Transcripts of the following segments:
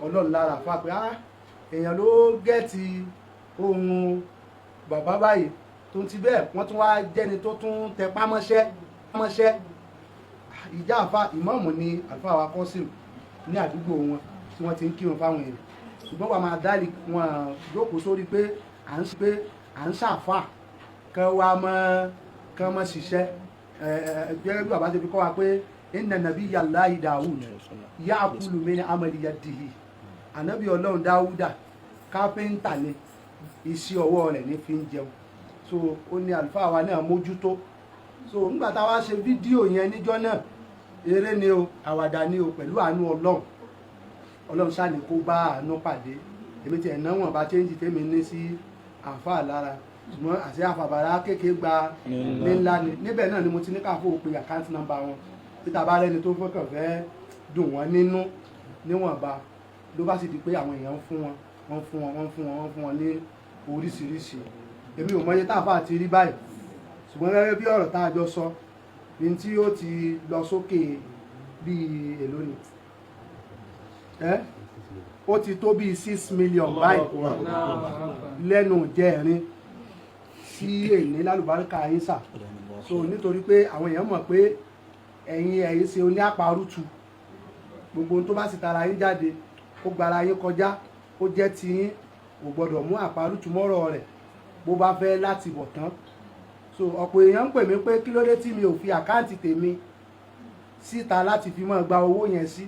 Ọlọ́run lára àfa pé èèyàn ló gẹ́ẹ̀tì ohun bàbá báyìí tó ti bẹ́ẹ̀ wọ́n tún wá jẹ́ni tó tún tẹpá mọ́ṣẹ́ ìjà àfa ìmáàmù ni àfa wa Kọ́sìm ní àdúgbò wọn tí wọ́n ti ń kírun fáwọn èèyàn ṣùgbọ́n wà máa dálì wọn jókòó sórí pé à ń ṣàfà kan wá mọ́ ṣiṣẹ́ gẹ́gẹ́ bí bàbá ti fi kọ́ wa pé inna nabiyyallahi Dawud ya'kulu min amali yadihi ànábì Ọlọ́run Dáúdà kápẹ́ńtà ni iṣẹ́ ọwọ́ rẹ̀ ní fi ń jẹun so ó ní àlùfáà wa náà mójútó so nígbà tá a wá ṣe fídíò yẹn níjọ́ náà eré ni o àwàdà ni o pẹ̀lú àánú Ọlọ́run ṣáà ní kó bá àánú pàdé èmi tiẹ̀ náwọ̀n bá chéńjì tèmi ní sí àǹfààní lára ṣùgbọ́n àti àfàbàrà kékeré gba ní ńlá ni níbẹ̀ náà ni mo ti ní káfó pe àkáǹtì nọ́mbà wọn peter bá rẹni tó fọkàn fẹ́ dùn wọ́n nínú níwọ̀nba ló bá sì di pé àwọn èèyàn wọ́n fún wọn ní oríṣiríṣi èmi ò mọye táàfà àti rí báyìí ṣùgbọ́n gẹ́gẹ́ bí ọ̀rọ̀ tá a jọ sọ ní tí ó ti lọ sókè bíi èlò ni ó ti tó bíi 6 million báyìí lẹ́nu jẹ́rin sí èyí lálùbáríkà yín sà so nítorí pé àwọn èèyàn mọ̀ pé ẹ̀yin ṣe oní àparùtù gbogbo tó bá sì tara yín jáde ó gbára yín kọjá ó jẹ́ ti yín kò gbọ́dọ̀ mú àparùtù mọ́rọ̀ rẹ̀ bó bá fẹ́ láti bọ̀ tán so ọ̀pọ̀ èèyàn ń pè mí pé kí ló dé tí mi ò fi àkáǹtì tèmi síta láti fi máa gba owó yẹn sí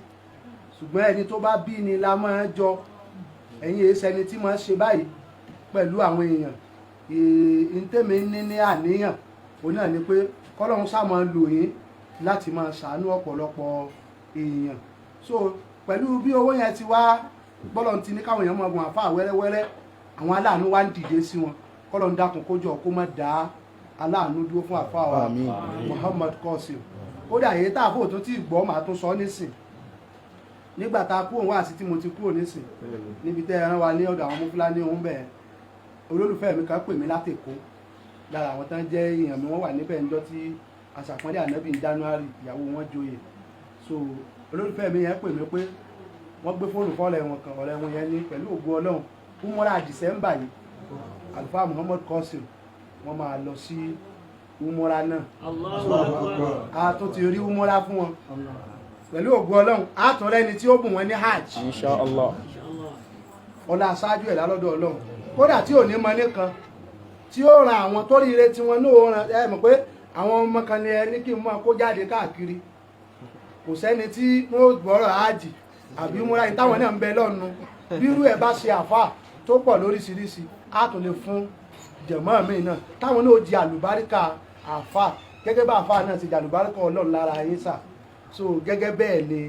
ṣùgbọ́n ẹni tó bá bí ni la máa jọ ẹ̀yin èsì ẹni tí máa ṣe báyìí pẹ̀lú àwọn èèyàn ìntẹ́mi ní àníyàn òun náà ni pé kọ́lọ́run sá máa lò yín láti máa ṣàánú ọ̀pọ̀lọpọ̀ èèyàn so pẹ̀lú bí owó yẹn ti wá bọ́lọ̀ ti ní káwọn èèyàn máa gun àfáà wẹ́rẹ́wẹ́rẹ́ àwọn aláàánú wá ń dìde sí wọn kọ́lọ́run dákun kó jọ kó má dá aláàánú dúró fún àfáà wa Muhammad Kọ́sìm kódà èyí tá àfóò tó ti gbọ́ màá tún sọ nísìn nígbà tá a kúrò wá sí tí mo ti kúrò nísìn níbi tẹ́ ẹran wa ní ọ̀dọ̀ àwọn Fúlàní òun bẹ̀ẹ́ olólùfẹ́ mi kan pè mí látèkó lára àwọn tán jẹ́ èèyàn mi wọ́n wà níbẹ̀ ńjọ́ tí aṣàpọ́nlé ànábì ní January ìyàwó wọn joyè so olólùfẹ́ mi yẹn pè mí pé wọ́n gbé fóònù fọ́ọ̀rẹ́ wọn kan ọ̀rẹ́ wọn yẹn ní pẹ̀lú ògo Ọlọ́run umura December yìí Alfa Muhammad Kọ́sìm wọ́n máa lọ sí umura náà a tún ti rí umura fún wọn pẹ̀lú ògo Ọlọ́run a tún rẹ́ni tí ó bùn wọn ní hajj inshallah ọlá aṣáájú ẹ̀ lálọ́dọ̀ Ọlọ́run kódà tí ò ní mọ nìkan tí ó ran àwọn tó ríire tí wọn náà ran ẹ mọ̀ pé àwọn ọmọ kan ní ẹni kí n máa kó jáde káàkiri kò sẹ́ni tí wọ́n gbọ́rọ̀ ájì àbí múra ní táwọn náà ń bẹ lọ́nu bírú ẹ̀ bá ṣe àfà tó pọ̀ lóríṣiríṣi á tún lè fún jẹ̀mọ́ mi náà táwọn náà di àlùbáríkà àfà gẹ́gẹ́ bá àfà náà ti di àlùbáríkà Ọlọ́run lára yín sà so gẹ́gẹ́ bẹ́ẹ̀ ni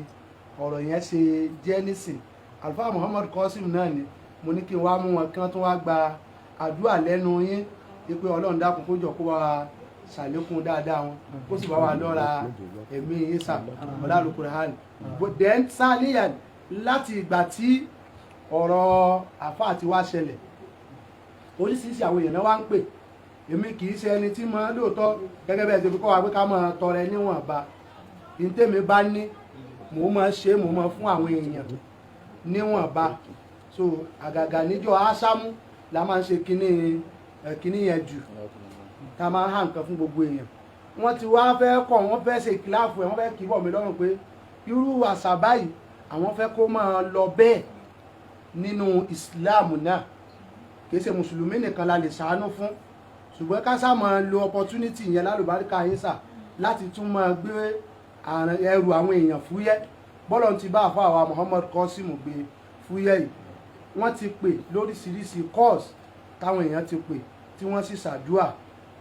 ọ̀rọ̀ yẹn ṣe jẹ́ nísìn Alfa Muhammad Kọ́sìm náà ni mo ní kí n wá mú wọn kí wọ́n tún wá gba àdúrà lẹ́nu yín pé Ọlọ́run dákun kó jọ kó wá ṣàlékún dáadáa wọn kó sì bá wa lọ́ra ẹ̀mí yín sà ọ̀làlùkùrẹ́ hàn then sáníyàn láti ìgbà tí ọ̀rọ̀ àfà àti wá ṣẹlẹ̀ oríṣiríṣi àwọn èèyàn náà wá ń pè èmi kì í ṣe ẹni tí mo lóòótọ́ gẹ́gẹ́ bẹ́ẹ̀ ṣe fi kọ́ wa pé ká máa tọrẹ níwọ̀nba ìtẹ́mi bá ní mò ń máa ṣe mò ń máa fún àwọn èèyàn níwọ̀nba so àgàgà níjọ́ ásámú la máa ń ṣe kíní yẹn jù tá a máa ń hàn nǹkan fún gbogbo èèyàn wọ́n ti wá fẹ́ kọ́ wọ́n fẹ́ ṣe kíláàfù ẹ̀ wọ́n fẹ́ kí bọ̀ mí lọ́rùn pé irú àṣà báyìí àwọn fẹ́ kó máa lọ bẹ́ẹ̀ nínú ìsìláàmù náà kì í ṣe mùsùlùmí nìkan la lè ṣàánú fún ṣùgbọ́n ká sá máa lo opportunity yẹn lálùbáríkà yín sà láti tún máa gbé ẹrù àwọn èèyàn fúyẹ́ bọ́lọ̀ ti bá àfáà wa Muhammad Kọ́sìm gbé fúyẹ́ yìí wọ́n ti pè lóríṣiríṣi course táwọn èèyàn ti pè tí wọ́n sì ṣàdúà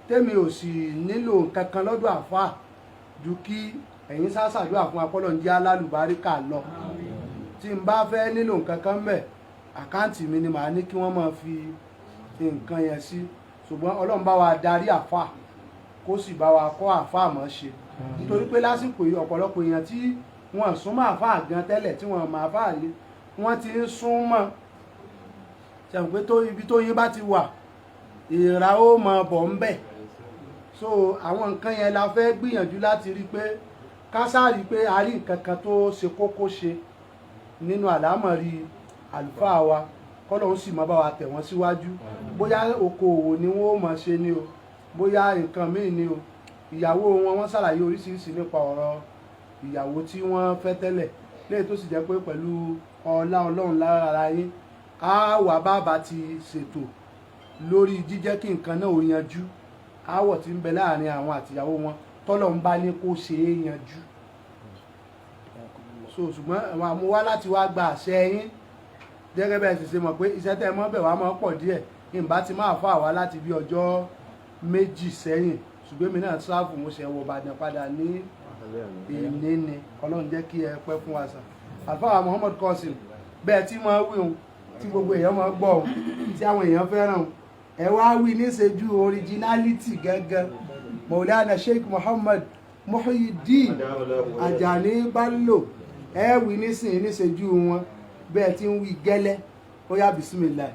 tèmi ò sì nílò kankan lọ́dọ̀ àfáà ju kí ẹ̀yin sá ṣàdúà fún apọ́lọ̀ ń jẹ́ alálùbáríkà lọ tí n bá fẹ́ nílò kankan mẹ́ àkáǹtì mi ni màá ní kí wọ́n máa fi nǹkan yẹn sí ṣùgbọ́n Ọlọ́run bá wa darí àfáà kó sì bá wa kọ́ àfáà mọ́ ṣe nítorí pé lásìkò yìí ọ̀pọ̀lọpọ̀ èèyàn tí wọ́n súnmọ́ àfáà gan tẹ́lẹ̀ tí wọ́n máa fáà lé wọ́n ti ń súnmọ́ ṣàǹpé ibi tó yín bá ti wà ìrà ó mọ bọ̀ ń bẹ̀ so àwọn nǹkan yẹn la fẹ́ gbìyànjú láti rí pé ká sáàrí pé a rí nǹkan kan tó ṣe kókó ṣe nínú àlámọ̀rí àlùfáà wa kọ́lọ́hún sì máa bá wa tẹ̀ wọ́n síwájú bóyá okòòwò ni wọ́n ó máa ṣe ni o bóyá nǹkan míì ni o ìyàwó wọn ṣàlàyé oríṣiríṣi nípa ọ̀rọ̀ ìyàwó tí wọ́n fẹ́ tẹ́lẹ̀ lẹ́yìn tó sì jẹ́ pé pẹ̀lú ọlá ọlọ́run lára yín á wà bàbá ti ṣètò lórí jíjẹ́ kí nǹkan náà ó yanjú áwọ̀ tí ń bẹ láàrin àwọn àtìyàwó wọn tọ́lọ́run bá ní kó ṣe é yanjú so ṣùgbọ́n àwọn àmúwá láti wá gba àṣẹ yín gẹ́gẹ́ bẹ́ẹ̀ sì ṣe mọ̀ pé iṣẹ́ tẹ́ mọ́ bẹ̀ wá máa pọ̀ díẹ̀ ìbá ti máa fà wá láti bí ọjọ́ méjì sẹ́yìn ṣùgbọ́n èmi náà tíráàfù mo ṣe wọ Ìbàdàn padà ní ìní ni Ọlọ́run jẹ́ kí ẹ pẹ́ fún wa sàn àlùfáà Muhammad Qasim bẹ́ẹ̀ tí wọ́n wí ohun tí gbogbo èèyàn máa gbọ́ ohun tí àwọn èèyàn fẹ́ràn ẹ wá wí níṣẹ́jú originality gẹ́gẹ́ Maulana Sheikh Muhammad Muyideen Ajani Bello ẹ wí níṣẹ́jú wọn bẹ́ẹ̀ tí ń wí gẹ́lẹ́ ó yá bismillah.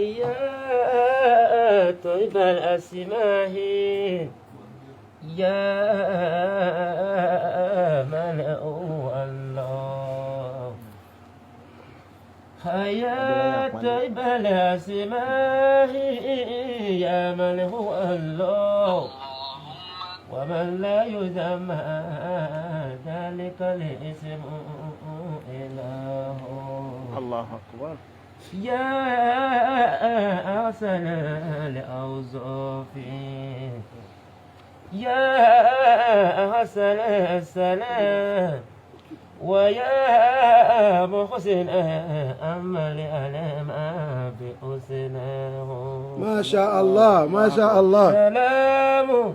يا طيب الأسماء يا من هو الله يا طيب الأسماء يا من هو الله ومن لا يسمى ذلك الاسم إله الله أكبر يا أحسن الأوصاف يا أحسن السلام ويا محسن أمل ألما بحسنه ما شاء الله ما شاء الله سلام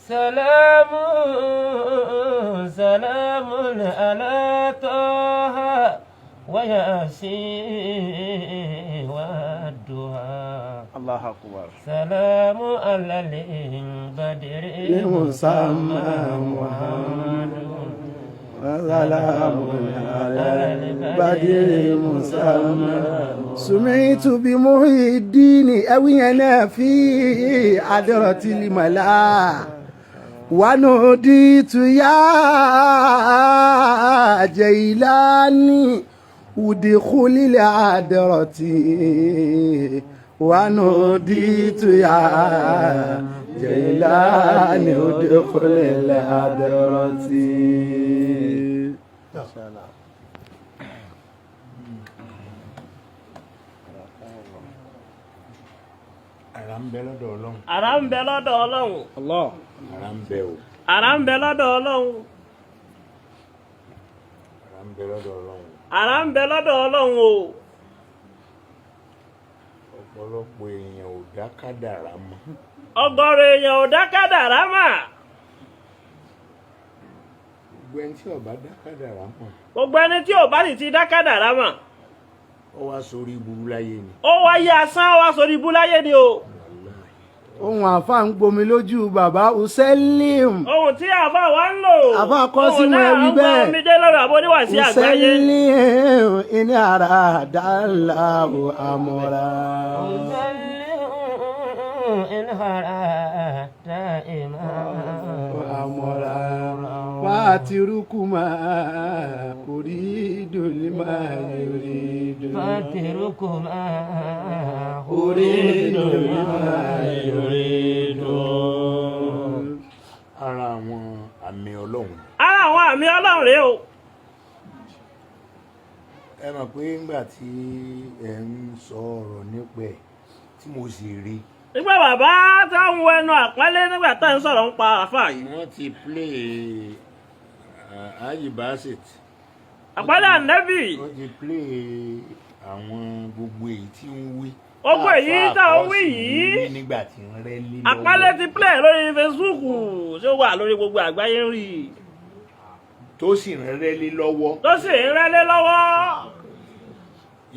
سلام سلام على طه وياسين والدهى الله أكبر سلام على البدر المسمى محمد وسلام على البدر المسمى سمعت بمحيدين أوينا في عذرة الملا ونوديت يا جيلاني ودخول العذرة ونوديت يا جيلاني ودخول العذرة. Ara ń bẹ lọ́dọ̀ Ọlọ́run. Ara ń bẹ lọ́dọ̀ Ọlọ́run. Allah. Ara ń bẹ o. Ara ń bẹ lọ́dọ̀ Ọlọ́run. Ara ń bẹ lọ́dọ̀ Ọlọ́run. Ara ń bẹ lọ́dọ̀ Ọlọ́run o. Ọ̀pọ̀lọpọ̀ èèyàn ò dá kádàrá mọ̀. Ọ̀gọ̀rọ̀ èèyàn ò dá kádàrá mà. Gbogbo ẹni tí ò bá dá kádàrá mọ̀. Gbogbo ẹni tí ò bá sì ti dá kádàrá mà. Ó wá sórí burú láyé ni. Ó wáyé asán wá sórí ibú láyé ni o. Ohun àfa ń gbomi lójú bàbá Uselim. Ohun tí àfa wa ń lò. Àfa kọ́ sínú ẹ̀rí bẹ́ẹ̀. Ohun náà ń gbọ́ mi dé lọ́rọ̀ àbóníwàsí àgbáyé. Uselim ìní ara dàlá àmọ́ra. Uselim ìní ara dàìmá àmọ́ra. Fàtírùkùmá orídùn ní máa yorídùn. Fàtírùkùmá orídùn ní máa yorídùn. Ara àwọn àmì Ọlọ́run. Ara àwọn àmì Ọlọ́run rèé o. Ẹ mọ̀ pé nígbà tí ẹ ń sọ ọ̀rọ̀ nípa ẹ̀ tí mo sì rí. Nígbà bàbá tó ń wọ ẹnu àpálẹ́ nígbà tá ń sọ̀rọ̀ ń pa àfà yìí. Wọ́n ti play Ayi Basit. Àpálẹ́ ànẹ́bì. Wọ́n ti play àwọn gbogbo èyí tí ń wí. Gbogbo èyí tá ń wí yìí. Nígbà tí ń rẹ́ lé lọ́wọ́. Àpálẹ́ ti play lórí Facebook tí ó wà lórí gbogbo àgbáyé ń rí. Tó sì ń rẹ́ lé lọ́wọ́. Tó sì ń rẹ́lé lọ́wọ́.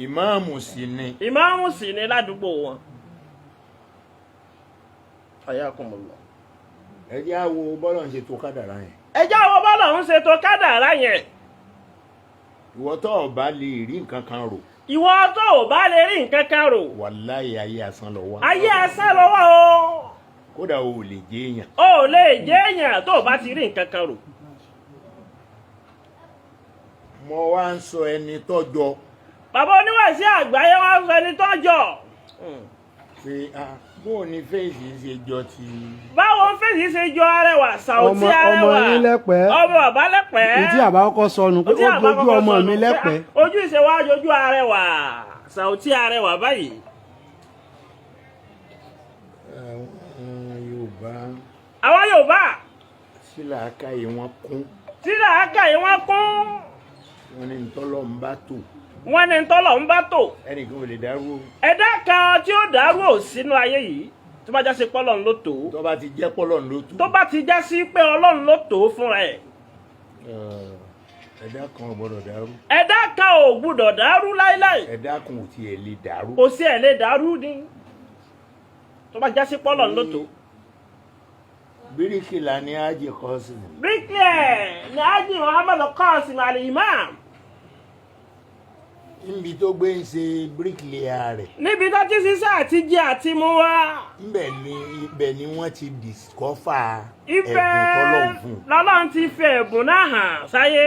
Ìmáàmù sì ni. Ìmáàmù sì ni ládùúgbò wọn. Ayakumullah. Ẹ jẹ́ á wo bọ́lọ̀ ń ṣe tó kádàrá yẹn. Ẹ jẹ́ àwọn bọ́lá ń ṣètò kádàrá yẹn. Ìwọ tó o bá lè rí nǹkan kan rò. Ìwọ tó ò bá lè rí nǹkan kan rò. Wàláhì ayé asán lọ wá. Ayé asán lọ́wọ́ o. Kódà o ò lè jẹ́ èèyàn. O ò lè jẹ́ èèyàn tó o bá ti rí nǹkan kan rò. mo wá ń sọ ẹni tọ́jọ́. bàbá oníwàásí àgbáyé wá ń sọ ẹni tọ́jọ́. pé bóò ni fèsì ṣe jọ ti. báwo fèsì ṣe jọ Arẹwà Sàùtì Arẹwà ọmọ yín lẹ́pẹ́ ọmọ bàbá lẹ́pẹ́. ìdí àbá kọ́kọ́ sọnù pé ó dojú ọmọ mi lẹ́pẹ́. ojú ìṣèwà ojú Arẹwà Sàùtì Arẹwà báyìí. àwọn Yorùbá tí làákàyè wọn kún. wọ́n ní ntọ́lọ́ ń bá tò. ẹnìkan ò lè dárú. ẹ̀dá kan tí ó dárú ò sínú ayé yìí tó bá já sí pé Ọlọ́run ló tò. tó bá ti jẹ́ pé Ọlọ́run ló tò. tó bá ti já sí pé Ọlọ́run ló tò fúnra ẹ̀. ẹ̀dá kan ò gbọ́dọ̀ dárú. ẹ̀dá kan ò gbọ́dọ̀ dárú láíláí. ẹ̀dá kan ò tiẹ̀ lè dárú. kò sí ẹ̀ lè dárú ni tó bá já sí pé Ọlọ́run ló tò. Bricklayer ni Haji Qasim. Bricklayer ni Haji Muhammad Qasim al-Imam. níbi tó gbé ń ṣe bricklayer rẹ̀. níbi tó ti ṣiṣẹ́ àti jẹ àti mú wá. ibẹ̀ ni wọ́n ti discover ẹ̀bùn tọ́lọ́run fún. lọ́lọ́run ti fi ẹ̀bùn náà hàn sáyé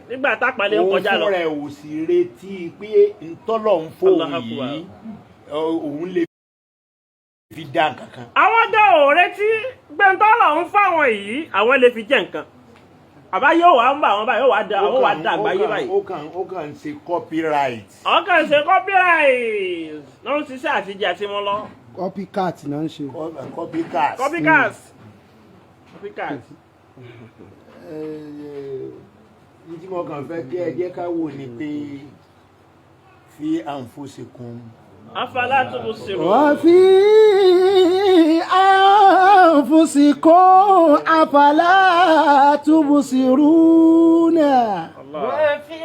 nígbà tápàlẹ̀ ń kọjá lọ. òun fúnra ẹ̀ ò sì retí pé ntọ́lọ́run fóun yìí òun lè fi dá nǹkan kan. àwọn ọjọ́ ò retí gbẹ̀ntọ́lọ́run fáwọn yìí àwọn lè fi jẹ nǹkan. àbá yóò wá ń bá àwọn báyìí yóò wá dá àgbáyé báyìí. ó kàn ń ṣe copyright. ọkàn ṣe copyright ló ń ṣiṣẹ́ àtijọ́ àti mọ́ lọ. copycat náà ń ṣe. copycat. ní tí mo kàn fẹ́ kí ẹ jẹ́ ká wò ni pé fi anfusikum. afala tubsirun. wa fi anfusikum afala tubsiruna. wa fi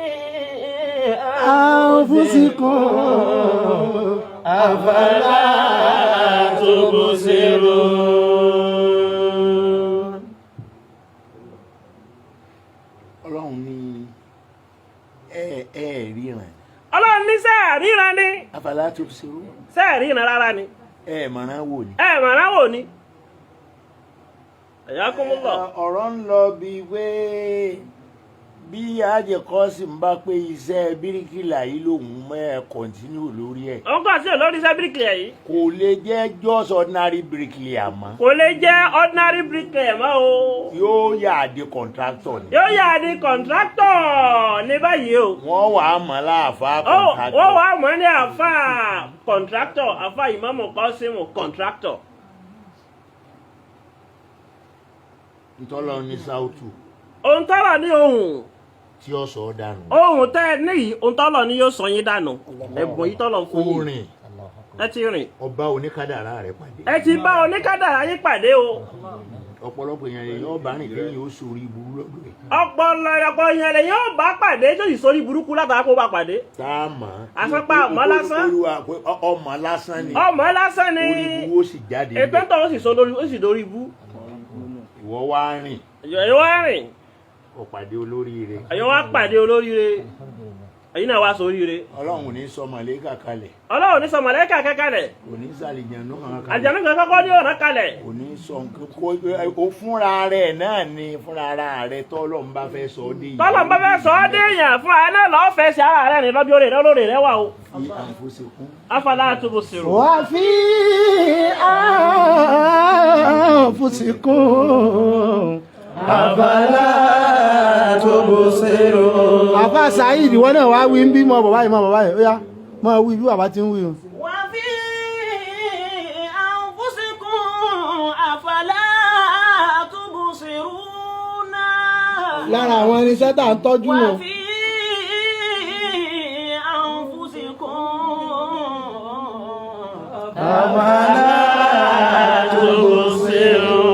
anfusikum afala tubsirun. Ọlọ́run ní ríran. Ọlọ́run ní sẹ́ẹ̀ríran ni. afala tubsirun. sẹ́ẹ̀ríran rárá ni. mọ̀ràn wò ni. mọ̀ràn wò ni. ẹ̀yà kún mú lọ. ọ̀rọ̀ ń lọ bíi pé bí Haji Qasim bá pé iṣẹ́ bíríkìlà yìí lòun kọ̀ntínú lórí ẹ̀. òun kàn sí olórí iṣẹ́ bíríkìlà yìí. kò lè jẹ́ just ordinary bricklayer mọ́. kò lè jẹ́ ordinary bricklayer mọ́ o. yóò yà di contractor ni. yóò yà di contractor ní báyìí o. wọ́n wà á mọ̀ láàfáà contractor. wọ́n wà á mọ̀ ní àfáà contractor àfáà Imam Qasim contractor. ntọ́lọ́ ní sáútù. òun tọ́lọ̀ ní ohun. tí ó sọ ọ́ dànù. ohun tẹ́ ẹ níyì òun tọ́lọ̀ ní yóò sọ yín dànù. ẹ̀bùn yìí tọ́lọ̀ fún yín. rìn. ẹ ti rìn. ọba oníkádàrá rẹ̀ pàdé. ẹ ti bá oníkádàrá yín pàdé o. ọ̀pọ̀lọpọ̀ èèyàn lè yọ ọba rìn lẹ́yìn ó sórí burú lọ́dún rẹ̀. ọ̀pọ̀lọpọ̀ èèyàn lè yóò bá pàdé tó sì sórí burúkú látara kó bá pàdé. tá a mọ̀. àsọpá ọmọ lásán. ọmọ lásán ni. ọmọ lásán ni. orí ibú ó sì jáde. ètò tó ó sì dórí ibú. ìwọ wá rìn. ẹ̀yin wá rìn. ó pàdé olóríire. ẹ̀yin wá pàdé olóríire. ẹ̀yin náà wá sóríire. ọlọ́run ní sọ màlẹ́kà kalẹ̀. ọlọ́run ní sọ màlẹ́kà kalẹ̀. kò ní sàlìjànú kan kalẹ̀. àjànú kan kọ́kọ́ ní ọ̀nà kalẹ̀. kò ní sọ nǹkan kó fúnra rẹ̀ náà ni fúnra ara rẹ̀ tọ́lọ́run bá fẹ́ sọ ọ́ dé yìí. tọ́lọ́run bá fẹ́ sọ ọ́ dé yàn fún ara náà lọ́ọ́ fẹ́ sí ara rẹ̀ ní lọ́bí orí rẹ̀ olórí rẹ̀ wà o. fi anfusikum. afala tubsirun. wa fi anfusikum afala tubsirun. àfa Saheed wọn náà wá wí ń bí mọ bàbá yìí ó yá mọ wí bí bàbá ti ń wí o. wa fi anfusikum afala tubsiruna. lára àwọn irinṣẹ́ tá à ń tọ́jú wọn. wa fi anfusikum afala tubsirun.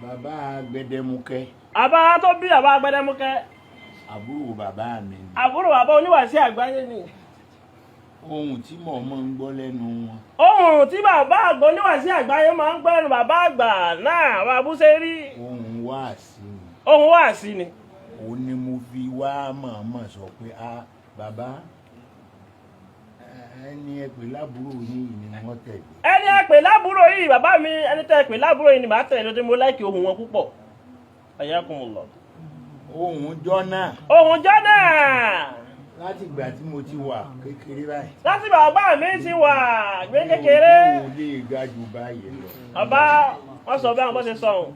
bàbá Gbẹdẹmukẹ. àbá tó bí àbá Gbẹdẹmukẹ. àbúrò bàbá mi ni. àbúrò bàbá oníwàásí àgbáyé ni. ohun tí mo máa ń gbọ́ lẹ́nu wọn. ohun tí bàbá àgbà oníwàásí àgbáyé máa ń gbọ́ lẹ́nu bàbá àgbà náà wà bú ṣe rí. ohun wáàsí ni. ohun wáàsí ni. òun ni mo fi wá mọ̀ọ́mọ̀ sọ pé bàbá ẹni ẹ pè lábúrò yín ni wọ́n tẹ̀lé. ẹni ẹ pè lábúrò yìí bàbá mi ẹni tẹ́ ẹ pè lábúrò yìí ni màá tẹ̀lé lóde mo láìkì ohùn wọn púpọ̀ ayakumullah. ohun jọ́nà. ohùn jọ́nà. láti ìgbà tí mo ti wà kékeré báyìí. láti bàbá mi ti wà gbé kékeré. mo lè ga jù báyìí lọ. bàbá wọn sọ bí àwọn bó ṣe sọ ohun.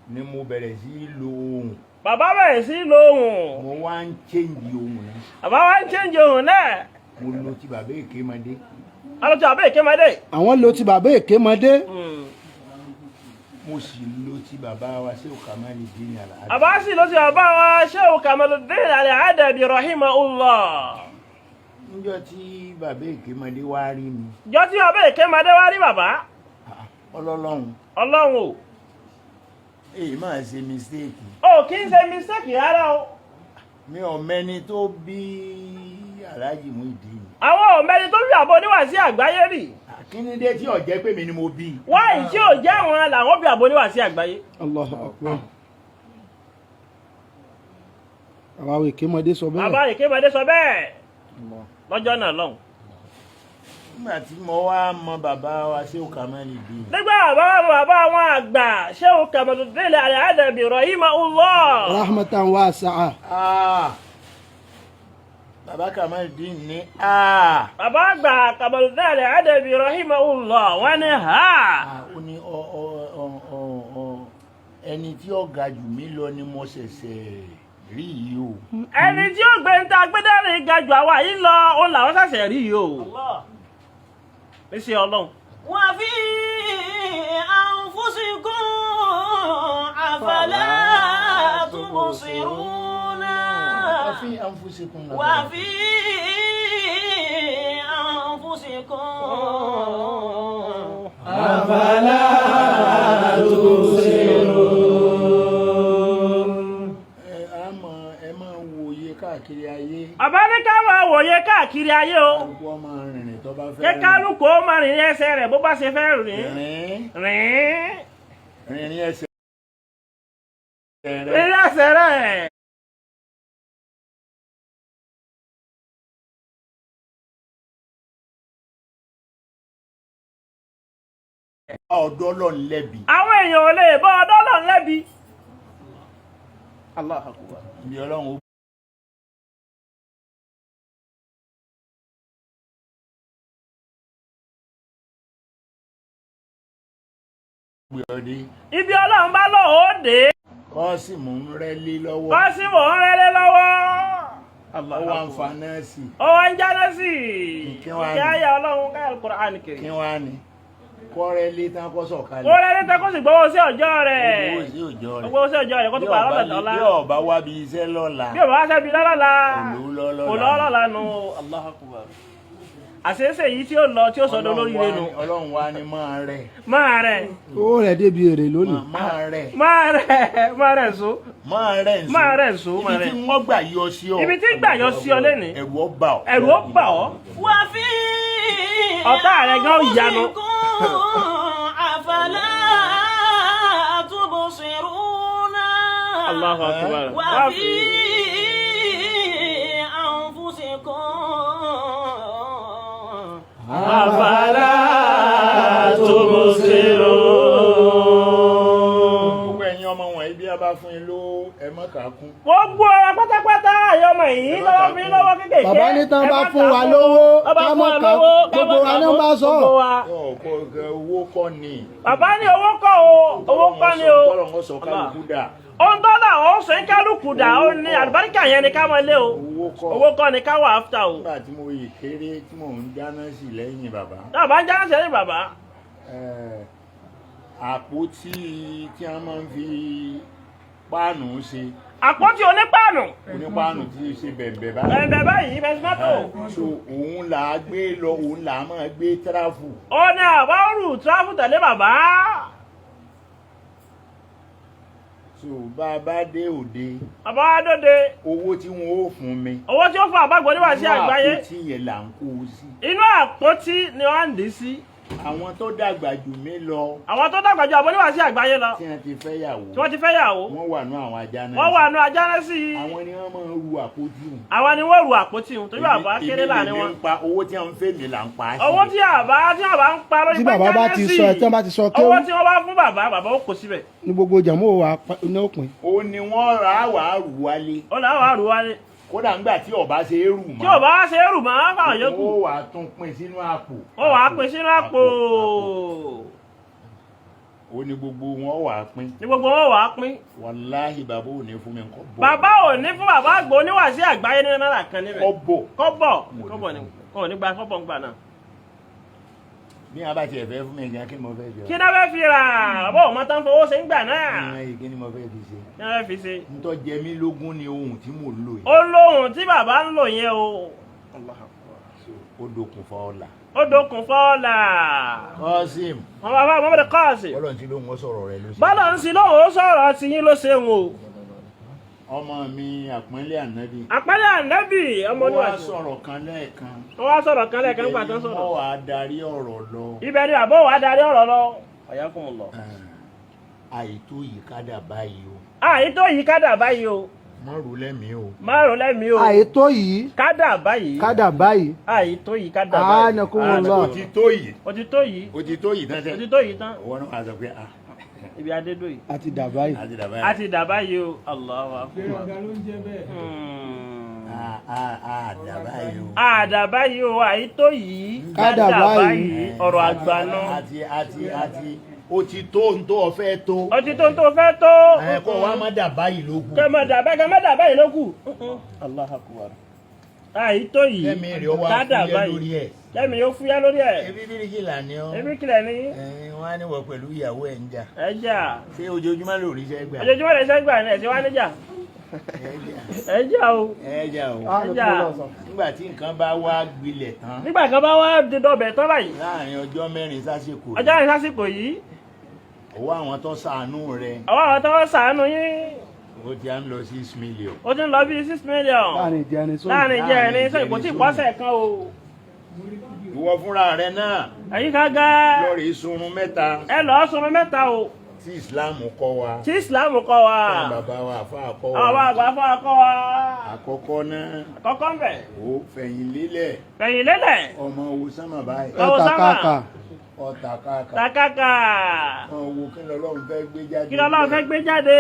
ni mo bẹ̀rẹ̀ sí lo ohùn. bàbá bẹ̀rẹ̀ sí lo ohùn. mo wá ń change ohùn náà. bàbá wa ń change ohùn náà. mo lo ti bàbá Èkémọdé. a lo ti bàbá Èkémọdé. àwọn lo ti bàbá Èkémọdé. mo sì lo ti bàbá wa Sheikh Kamaluddin Al-Adabi. bàbá sì lo ti bàbá wa Sheikh Kamaluddin Al-Adabi rahimahullah. níjọ́ tí bàbá Èkémọdé wá rí mi. jọ́ tí bàbá Èkémọdé wá rí bàbá. ọlọ́run. ọlọ́run o. èyí máa ṣe mistake. o kì í ṣe mistake rárá o. mi ò mẹ́ni tó bí Alhaji Muyideen. àwọn ò mẹ́ni tó bí àbọ̀ oníwàásí àgbáyé rì. Kínídé tí ò jẹ́ pé mi ni mo bí. wáyé tí ò jẹ́ àwọn làwọn bí àbọ̀ oníwàásí àgbáyé. Allahu Akbar. bàbá Èkémọdé sọ bẹ́ẹ̀. bàbá Èkémọdé sọ bẹ́ẹ̀ lọ́jọ́ náà lọ́hùn. nígbà tí mo wá mọ bàbá wa Sheikh Kamaluddin. nígbà bàbá wọn àgbà Sheikh Kamaluddin Al-Adabi rahimahullah. rahmatan wasi'a. bàbá Kamaluddin ní bàbá àgbà Kamaluddin Al-Adabi rahimahullah wọ́n ní ó ní ẹni tí ó ga jù mí lọ ni mo ṣẹ̀ṣẹ̀ rí yìí o. ẹni tí ó gbé ń ta gbẹ́dẹ́rìn ga jù àwa yìí lọ ó làwọn ṣẹ̀ṣẹ̀ rí yìí o. Bísí ọlọ́run. Wa fi anfusikum afala tubsiruna. Wa fi anfusikum. Wa fi anfusikum afala tubsirun. ẹ máa wòye káàkiri ayé. Bàbá ní ká máa wòye káàkiri ayé o. Kí kálukú ó máa rìn ẹsẹ̀ rẹ̀ bó bá ṣe fẹ́ rìn. Rìn ẹsẹ̀ rẹ̀. Rìn ẹsẹ̀ rẹ̀. Ọ̀dọ̀ Ọlọ́run lẹ́bi. Àwọn èèyàn ò lè bọ́ ọ̀dọ̀ Ọlọ́run lẹ́bi. Allahu Akbar. Ibi Ọlọ́run ó gbé ọdẹ. Ibi Ọlọ́run bá lọ ó dé. Kọ́sìmù ń rẹ́lé lọ́wọ́. Kọ́sìmù ń rẹ́lé lọ́wọ́. Ó wá ń fa nẹ́ẹ̀sì. Ó wá ń jáde sí. Kí wá ní? Kí ayé Ọlọ́run ká Al-Qur'an kiri. Kí wá ní? Kọ́rẹ́lé tán kọ́ sọ̀kalẹ̀. Kọ́rẹ́lé tán kó sì gbowó sí ọjọ́ rẹ̀. Gbowó sí ọjọ́ rẹ̀. Gbowó sí ọjọ́ rẹ̀ kó tó pa lọ́la dọ́là. Bí ọba wá bí iṣẹ́ lọ́la. Bí ọba wá sẹ́bi lọ́la. Kò lọ́la nù. Allahu Akbar. Àṣeéṣe yìí tí ó lọ tí ó sọdọ lórí rẹ̀ nù. Ọlọ́run wá ní máa rẹ̀. Máa rẹ̀. owó rẹ̀ débi èrè lónìí. Máa rẹ̀. Máa rẹ̀ so. Máa rẹ̀ so. Máa rẹ̀ so. Ibi tí wọ́n gbà yọ sí ọ. Ibi tí gbà yọ sí ọ lẹ́nìí. Ẹ̀rù ó bà ọ́. Ẹ̀rù ó bà ọ́. Wa fi ọ̀tá rẹ̀ gan yanu. afala tubsiruna. Allahu Akbar. Wa fi anfusikum afala tubsirun. Gbogbo ẹ̀yin ọmọ wọ̀nyí bí a bá fún yín ló ẹ má kà á kún. Gbogbo ọ̀rọ̀ pátápátá àyọmọ yìí lọ́wọ́ fi lọ́wọ́ kékèké. bàbá ní tán bá fún wa lówó ká mọ̀ ká gbogbo wa ní bá sọ. Owó kọ́ ni. Bàbá ní owó kọ́ o, owó kọ́ ni o. Tọ́lọ̀ ń sọ kálukú dà. Ohun tó dà ó sọ ń kálukú dà ó ní àlùbáríkà yẹn ni ká mọ lé o. Owó kọ́ ni ká wà áfítà o. Nígbà tí mo yè kéré tí mò ń dáná sí lẹ́yìn bàbá. Bàbá ń jáde sẹ́yìn bàbá. Àpótí tí a máa ń fi páànù ṣe. Àpótí onípáànù. Onípáànù tí ó ṣe bẹ̀m̀bẹ̀ báyìí. Bẹ̀m̀bẹ̀ báyìí bẹ́ẹ̀ mọ́tò. So òun là á gbé lọ, òun là á máa gbé tíráfù. Ó ní àbáwòrù tíráfù tẹ̀lé bàbá. So bá a bá dé òde. Bàbá wa dóde. Owó tí wọ́n ó fún mi. Owó tí ó fún àbágbọ́ níwà sí àgbáyé. Inú àpótí yẹn là ń kó o sí. Inú àpótí ni wọ́n ń dì sí. àwọn tó dàgbà jù mí lọ àwọn tó dàgbà jù àbọ̀ níwàásí àgbáyé lọ tí wọ́n ti fẹ́ yàwó tí wọ́n ti fẹ́ yàwó wọ́n wà nú àwọn ajá náà wọ́n wà nù ajá náà sí i àwọn ni wọ́n máa ń ru àpótí hùn. àwọn ni wọ́n ru àpótí hùn torí bàbá kéré láàrin wọn. èmi ń pa owó tí wọ́n ń fẹ́ mi là ń pa á sí. owó tí àbá ń pa lórí tí bàbá bá ti sọ tí wọ́n bá ti sọ kéwú owó tí wọ́n bá fún bàbá ó kó síbẹ̀. ní gbogbo jàmọ́ wa ní òpin. ó ní wọ́n rà á wà á rù wálé. ó là wà á rù wálé. kódà ńgbà tí ọba ṣe é rù mọ́. tí ọba ṣe é rù mọ́ fáwọn yòókù. ó wà á tún pín sínú àpò. ó wà á pín sínú àpò. ó ní gbogbo wọn wà á pín. ní gbogbo wọn wà á pín. wàláhì bàbá ò ní fún mi nǹkan bọ̀. bàbá ò ní fún bàbá àgbò oníwàásí àgbáyé ní náírà kan níbẹ̀. kọ́bọ̀ ni kò ní gba kọ́bọ̀ ńgbà náà. bí wọn bá tiẹ̀ fẹ́ fún mi gan kí ni mo fẹ́ fi. kí náà fẹ́ fi rà bọ́ ọ̀ máa tán fowó ṣe ń gbà náà. kí ni mo fẹ́ fi ṣe. kí náà fẹ́ fi ṣe. ntọ́ jẹ mí lógún ni ohun tí mò ń lò yìí. ó lóhùn tí bàbá ń lò yẹn o. ó dokùn fọ́ ọ̀la. ó dokùn fọ́ọ̀là. Kọ́sìm. wọn bá bá mọ́mọ́dé Kọ́sìm. bọ́lọ̀ tí lóhùn ó sọ̀rọ̀ rẹ ló ṣe. bọ́lọ̀ ń sin lóhùn ó sọ̀rọ̀ ti yín ló ṣe ń o. ọmọ mi àpọ́nlé ànábì. àpẹẹrẹ ànábì ọmọ ó wá oníwàásí. sọ̀rọ̀ kan lẹ́ẹ̀kan. ó wá sọ̀rọ̀ kan lẹ́ẹ̀kan nígbà tó ń sọ̀rọ̀. wọ́n wà á darí ọ̀rọ̀ lọ. ibẹ̀ ni àbọ̀ wà á darí ọ̀rọ̀ lọ. Ayakumullah. àìtó yìí kádà báyìí o. àìtó yìí kádà báyìí o. má rò lẹ́mìí o. má rò lẹ́mìí o. àìtó yìí kádà báyìí. kádà báyìí. àìtó yìí kádà báyìí. Anakumullah. ó ti tó yìí. ó ti tó yìí. ó ti tó yìí tán ó sẹ́. ti tó yìí tán. wọ́n náà wá sọ pé ibi adédò yìí. àti dà báyìí. àti dàbá a ti dà báyìí o. Allahu Akbar. dàbá yìí o. àdà báyìí o àìtó yìí Kádà báyìí. ọ̀rọ̀ àgbà náà. àti ó ti tó ń tó ọ̀fẹ́ tó. ó ti tó ń tó fẹ́ tó. kó wa má dàbá yìí ló kù. kẹ́ mọ́ dà báyìí ló kù. Allahu Akbar. àìtó yìí kẹ́mi rẹ̀ wá fúyẹ́ lórí ẹ̀. kẹ́mi yóò fúyẹ́ lórí ẹ̀. ebi bíríkìlà ni ọ́. ebi kílẹ̀ ni. wọ́n á ní wọ pẹ̀lú ìyàwó ẹ̀ ń jà. ẹ jà. ṣé ojoojúmọ́ ló rí iṣẹ́ gbà. ojoojúmọ́ lè ṣẹ́gbà ni ẹ̀sìn wá níjà. ẹ jà o. ẹ jà o. ẹ jà. nígbà tí nǹkan bá wá gbilẹ̀ tán. nígbà kan bá wá dọ̀bẹ̀ tán báyìí. láàrin ọjọ́ mẹ́rin sásìkò. ọjọ́ mẹ́rin sásìkò yìí. owó àwọn tó ṣàánú rẹ̀. àwọn tó ṣàánú yín. ó ti à ń lọ 6 million. ó ti ń lọ bí 6 million. láàrin ìjẹrin sóyún. láàrin ìjẹrin sóyún kò tí ì pọ́sẹ̀ kan o. ìwọ fúnra rẹ̀ náà. ẹ̀yin ká gá. lọ́ọ̀rì sunrun mẹ́ta. ẹ lọ́ọ́ sunrun mẹ́ta o. tí Islam kọ́ wa. tí Islam kọ́ wa. táwọn bàbá wa àfa kọ́ wa. àwọn àgbà fún akọ́ wa. àkọ́kọ́ náà. àkọ́kọ́ ń bẹ̀. ó fẹ̀yìn lélẹ̀. fẹ̀yìn lélẹ̀. ọmọ owó sánmà báyìí. ọ̀tàkàkà. ọ̀tàkàkà. takaka. owó kí lọ́lọ́run fẹ́ gbé jáde. kí lọ́lọ́run fẹ́ gbé jáde.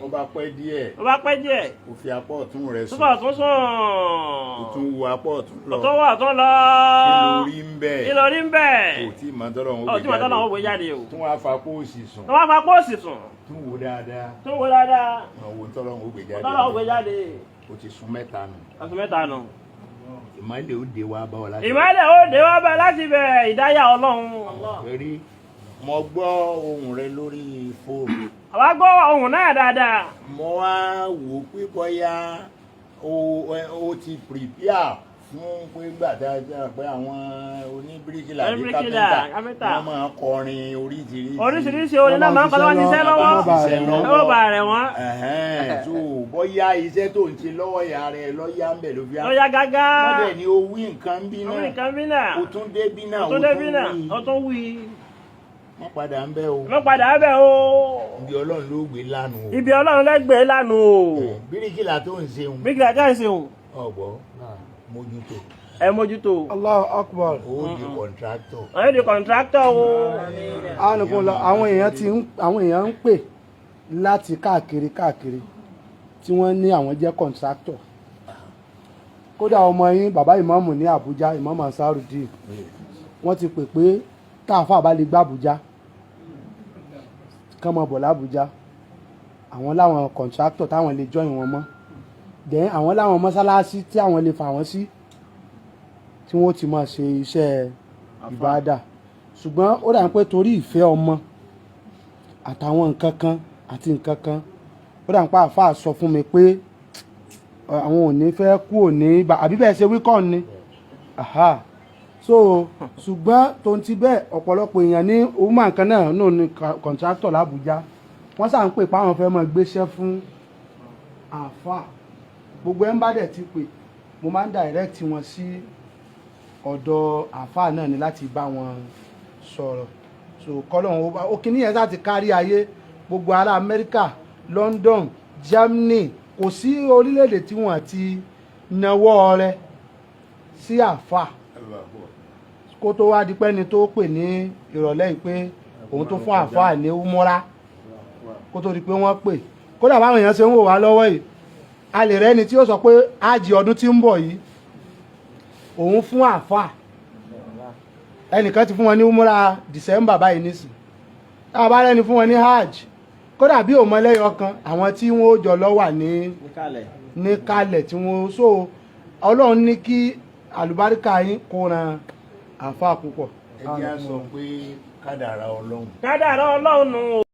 ó bá pẹ́ díẹ̀. ó bá pẹ́ díẹ̀. ó fi apá ọ̀tún rẹ̀ sùn. túbọ̀ tún sùn. ó tún wo apá ọ̀tún lọ. ọ̀tún wọ̀ tún lọ. kí ló rí ń bẹ̀. kí ló rí ń bẹ̀. kò tí ì mọ tọ́lọ́run ọ̀ tí mọ̀ tọ́lọ́run ó gbé jáde o. tún wá fa póòsì sùn. tún wá fa póòsì sùn. tún wo dáadáa. tún wo dáadáa. wo tọ́lọ́run ó gbé jáde. tọ́lọ́run ó gbé jáde. ó ti sún mẹ́ta nù. ọ̀sùn mẹ́ta nù. ìmọ̀lẹ̀ ó dé wá bá ọ láti. ìmọ̀lẹ̀ ó dé wá bá láti bẹ̀ ìdáyà Ọlọ́run. rí mo gbọ́ ohùn rẹ lórí fóònù. àwa gbọ́ ohùn náà dáadáa. mo wá wò pé bóyá o ti prepare fún pé gbàdájà pé àwọn oníbíríkìlà ní kápẹ́ntà wọ́n máa kọrin oríṣiríṣi orin náà máa ń kọ́ lọ́wọ́ ṣiṣẹ́ lọ́wọ́ lọ́wọ́ bá rẹ̀ wọ́n. tó bóyá iṣẹ́ tó ń ṣe lọ́wọ́ ìyá rẹ̀ lọ́yà ń bẹ̀ ló fi á. lọ́yà gágá. wọ́n bẹ̀ ni o wí nǹkan bí náà o tún débí náà o tún wí. wọ́n padà ń bẹ́ o. wọ́n padà ń bẹ́ o. ibi Ọlọ́run ló gbé lánàá o. ibi Ọlọ́run lẹ́gbẹ̀ẹ́ lánàá o. bíríkìlà tó ń ṣeun. bíríkìlà tó ń ṣeun. ọ̀gbọ́ mójútó. ẹ mójútó. Allahu Akbar. ó di kọ̀ǹtráktọ̀. ó di kọ̀ǹtráktọ̀ o. àwọn èèyàn ń pè láti káàkiri tí wọ́n ní àwọn jẹ́ kọ̀ǹtráktọ̀. kódà ọmọ yín bàbá ìmáàmù ní Àbújá ìmáàmù Ansarudeen wọ́n ti pè pé káàfà bá lè gbá Àbújá kán mọ bọ̀ l'Àbújá àwọn láwọn kọ̀ǹtráktọ̀ táwọn lè jọyìn wọn mọ́ then àwọn láwọn mọ́sálásí tí àwọn lè fà wọ́n sí tí wọ́n ti máa ṣe iṣẹ́ ìbáadà ṣùgbọ́n ó dà ń pé torí ìfẹ́ ọmọ àtàwọn nǹkan kan àti nǹkan kan ó dà ń pa àfáà sọ fún mi pé àwọn ò ní fẹ́ kú òní àbí bẹ́ẹ̀ ṣe wíkọ́ ni so ṣùgbọ́n tó ń ti bẹ́ẹ̀ ọ̀pọ̀lọpọ̀ èèyàn ní woman kan náà ní kọ̀ǹtráktọ̀ l'Àbújá wọ́n sà ń pè páwọn fẹ́ máa gbéṣẹ́ fún àfáà gbogbo ẹ̀ ń bá dẹ̀ ti pè mo máa ń direct wọn sí ọ̀dọ̀ àfáà náà ni láti bá wọn sọ̀rọ̀ so kọ́lọ́hún ó kíní yẹn láti kárí ayé gbogbo ará Amẹ́ríkà London Germany kò sí orílẹ̀-èdè tí wọ́n ti nawọ́ rẹ̀ sí àfà kó tó wá di pẹ́ni tó pè ní ìrọ̀lẹ́ yìí pé òun tó fún àfà ní umura kó tó di pé wọ́n pè kódà báwọn èèyàn ṣe ń wò wá lọ́wọ́ yìí a lè rẹ́ni tí ó sọ pé ájì ọdún tí ń bọ̀ yìí òun fún àfà ẹnìkan ti fún wọn ní umura December báyìí nísìn táwọn bá rẹ́ni fún wọn ní hajj kódà bí òun mọ́lẹ́yọ kan àwọn tí wọ́n ó jọ lọ wà ní kalẹ̀ tí wọ́n so ọlọ́run ní kí àlùbáríkà yín kó ran àfà púpọ̀. ẹ jẹ́ á sọ pé kádàrá ọlọ́run. Kadara Ọlọ́run nù.